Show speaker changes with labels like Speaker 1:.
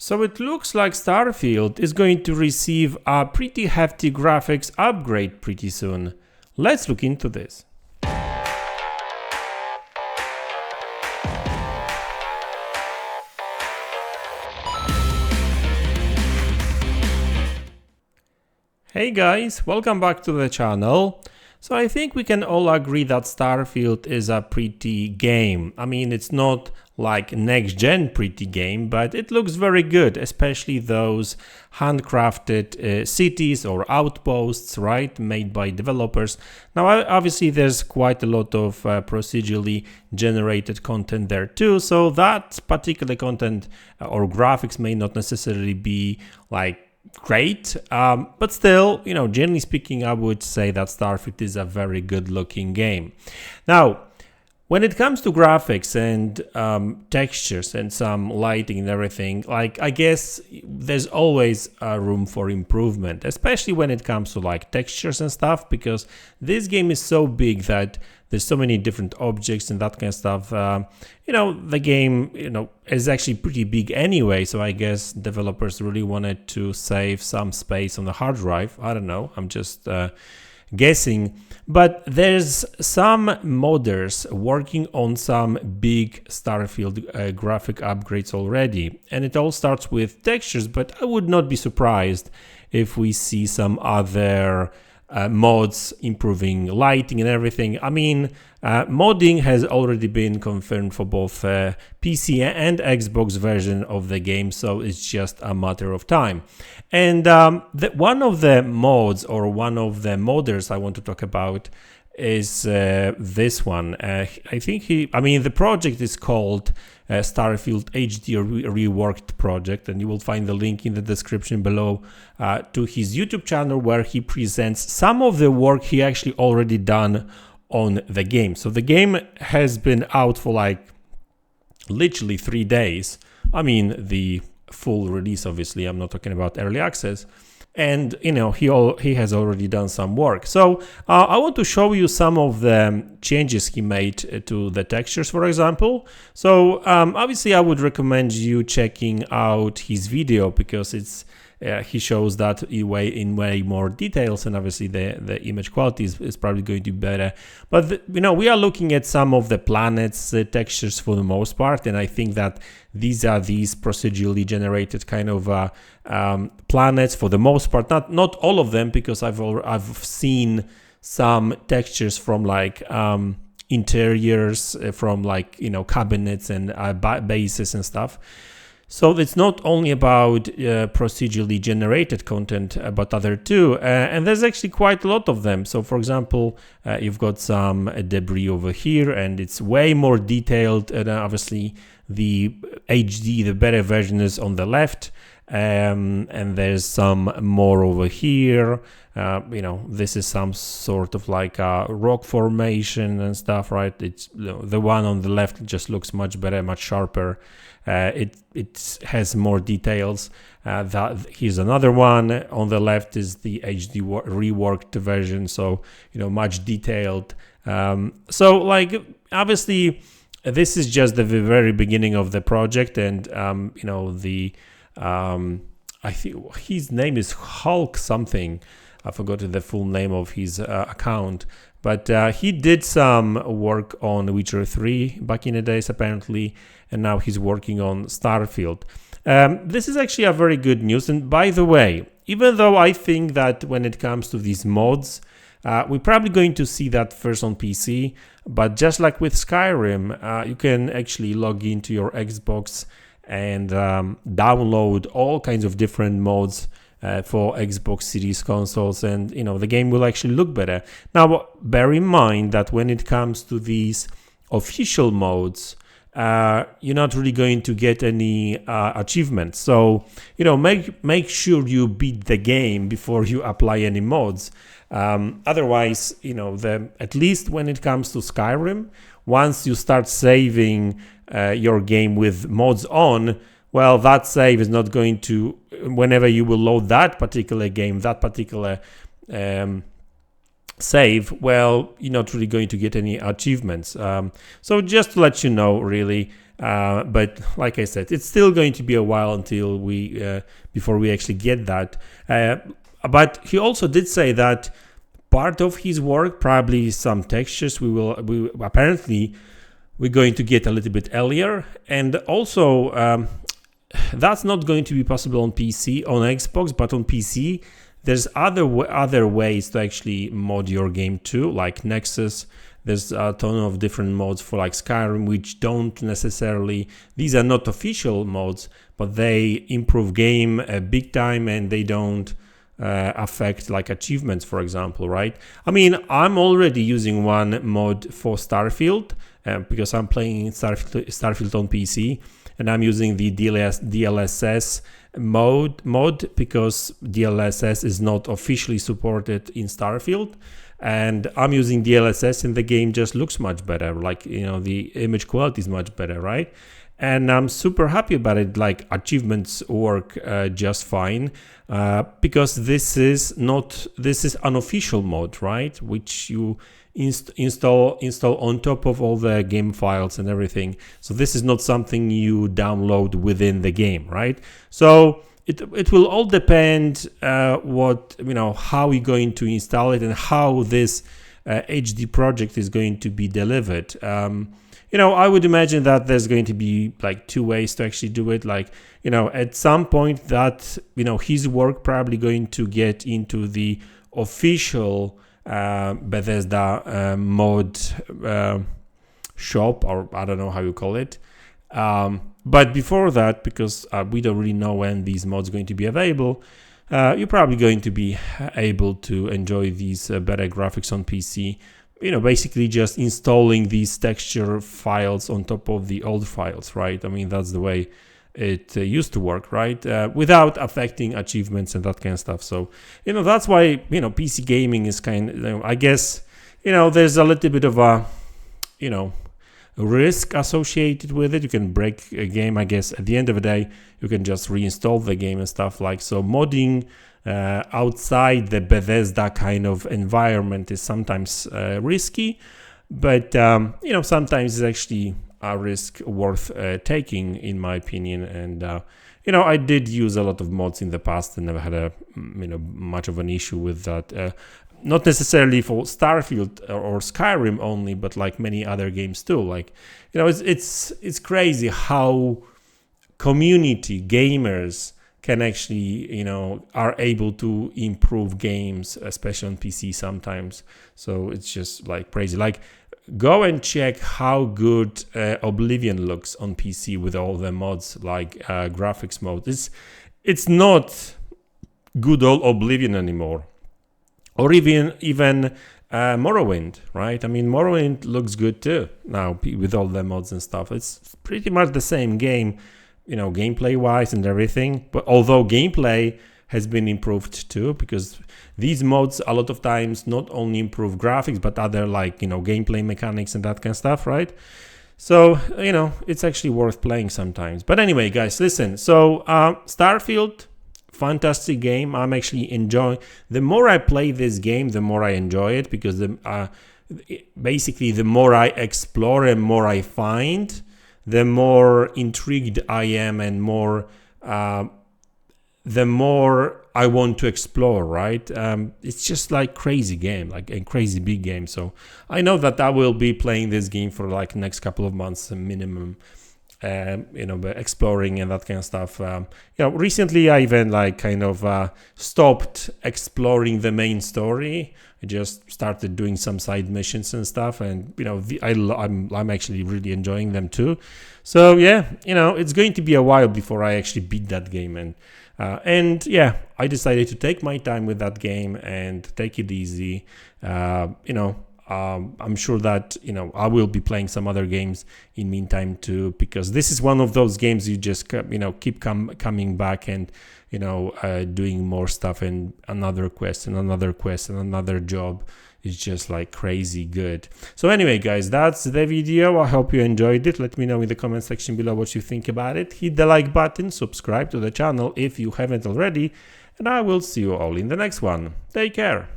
Speaker 1: So it looks like Starfield is going to receive a pretty hefty graphics upgrade pretty soon. Let's look into this. Hey guys, welcome back to the channel. So I think we can all agree that Starfield is a pretty game. I mean, it's not like next-gen pretty game, but it looks very good, especially those handcrafted cities or outposts, right, made by developers. Now, obviously, there's quite a lot of procedurally generated content there too, so that particular content or graphics may not necessarily be like great, but still, generally speaking, I would say that Starfield is a very good looking game. Now, when it comes to graphics and textures and some lighting and everything, like, I guess there's always room for improvement, especially when it comes to like textures and stuff, because this game is so big that there's so many different objects and that kind of stuff. The game, is actually pretty big anyway, so I guess developers really wanted to save some space on the hard drive. I don't know, I'm just guessing. But there's some modders working on some big Starfield graphic upgrades already, and it all starts with textures, but I would not be surprised if we see some other mods improving lighting and everything. I mean, modding has already been confirmed for both PC and Xbox version of the game, so it's just a matter of time. And one of the mods, or one of the modders I want to talk about, is this one. I think the project is called Starfield HD Reworked Project, and you will find the link in the description below to his YouTube channel, where he presents some of the work he actually already done on the game. So the game has been out for like literally 3 days. I mean, the full release, obviously, I'm not talking about early access. And he has already done some work. So I want to show you some of the changes he made to the textures, for example. So obviously I would recommend you checking out his video, because it's he shows that in way more details, and obviously the image quality is probably going to be better. But we are looking at some of the planets textures for the most part, and I think that these are procedurally generated kind of planets for the most part. Not all of them, because I've seen some textures from like interiors, from like cabinets and bases and stuff. So it's not only about procedurally generated content, but other too, and there's actually quite a lot of them. So for example, you've got some debris over here, and it's way more detailed, and obviously the HD, the better version, is on the left, and there's some more over here. This is some sort of like a rock formation and stuff, right? It's the one on the left just looks much better, much sharper. It has more details. Here's another one on the left, is the HD reworked version, so much detailed. So like, obviously this is just the very beginning of the project, and I think his name is Hulk something. I forgot the full name of his account, but he did some work on Witcher 3 back in the days, apparently, and now he's working on Starfield. This is actually a very good news. And by the way, even though I think that when it comes to these mods, we're probably going to see that first on PC, but just like with Skyrim, you can actually log into your Xbox and download all kinds of different mods for Xbox Series consoles, and the game will actually look better. Now, bear in mind that when it comes to these official modes, you're not really going to get any achievements. So make sure you beat the game before you apply any mods. Otherwise, at least when it comes to Skyrim, once you start saving your game with mods on, well, that save is not going to, whenever you will load that particular game, that particular save, well, you're not really going to get any achievements. So just to let you know, really, But like I said, it's still going to be a while until before we actually get that. But he also did say that part of his work, probably some textures, apparently we're going to get a little bit earlier, and also that's not going to be possible on PC, on Xbox, but on PC there's other ways to actually mod your game too, like Nexus. There's a ton of different mods for like Skyrim, which don't necessarily, these are not official mods, but they improve game big time, and they don't affect like achievements, for example, right? I mean, I'm already using one mod for Starfield because I'm playing Starfield on PC, and I'm using the DLSS mod because DLSS is not officially supported in Starfield, and I'm using DLSS and the game just looks much better. Like, you know, the image quality is much better, right? And I'm super happy about it. Like, achievements work just fine because this is unofficial mod, right? Which you install on top of all the game files and everything. So this is not something you download within the game, right? So it will all depend what, you know, how you're going to install it and how this HD project is going to be delivered. You know, I would imagine that there's going to be like two ways to actually do it. Like, you know, at some point that, you know, his work probably going to get into the official Bethesda mod shop, or I don't know how you call it. But before that, because we don't really know when these mods are going to be available, you're probably going to be able to enjoy these better graphics on PC. You know, basically just installing these texture files on top of the old files, right? I mean, that's the way it used to work, right? Without affecting achievements and that kind of stuff. So, you know, that's why, you know, PC gaming is kind of, you know, I guess, you know, there's a little bit of a, you know, risk associated with it. You can break a game, I guess. At the end of the day, you can just reinstall the game and stuff like so. Modding outside the Bethesda kind of environment is sometimes risky, but you know, sometimes it's actually a risk worth taking, in my opinion. And you know, I did use a lot of mods in the past and never had a much of an issue with that. Not necessarily for Starfield or Skyrim only, but like many other games too. Like, you know, it's crazy how community gamers can actually, you know, are able to improve games, especially on PC sometimes. So it's just like crazy. Like, go and check how good Oblivion looks on PC with all the mods, like graphics mode. It's not good old Oblivion anymore, or even Morrowind, right? I mean, Morrowind looks good too now with all the mods and stuff. It's pretty much the same game, you know, gameplay wise and everything, but although gameplay has been improved too, because these mods a lot of times not only improve graphics but other, like, you know, gameplay mechanics and that kind of stuff, right? So, you know, it's actually worth playing sometimes. But anyway, guys, listen, so Starfield, fantastic game. I'm actually enjoying, the more I play this game, the more I enjoy it, because basically the more I explore and more I find, the more intrigued I am, and the more I want to explore, right? It's just like crazy game, like a crazy big game. So I know that I will be playing this game for like next couple of months minimum, you know, exploring and that kind of stuff. You know, recently I even like kind of stopped exploring the main story. I just started doing some side missions and stuff, and you know, I'm actually really enjoying them too. So yeah, you know, it's going to be a while before I actually beat that game, and yeah, I decided to take my time with that game and take it easy. You know, I'm sure that, you know, I will be playing some other games in meantime too, because this is one of those games you just, you know, keep coming back and, you know, doing more stuff, and another quest and another quest and another job is just like crazy good. So anyway, guys, that's the video. I hope you enjoyed it. Let me know in the comment section below what you think about it. Hit the like button, subscribe to the channel if you haven't already, and I will see you all in the next one. Take care.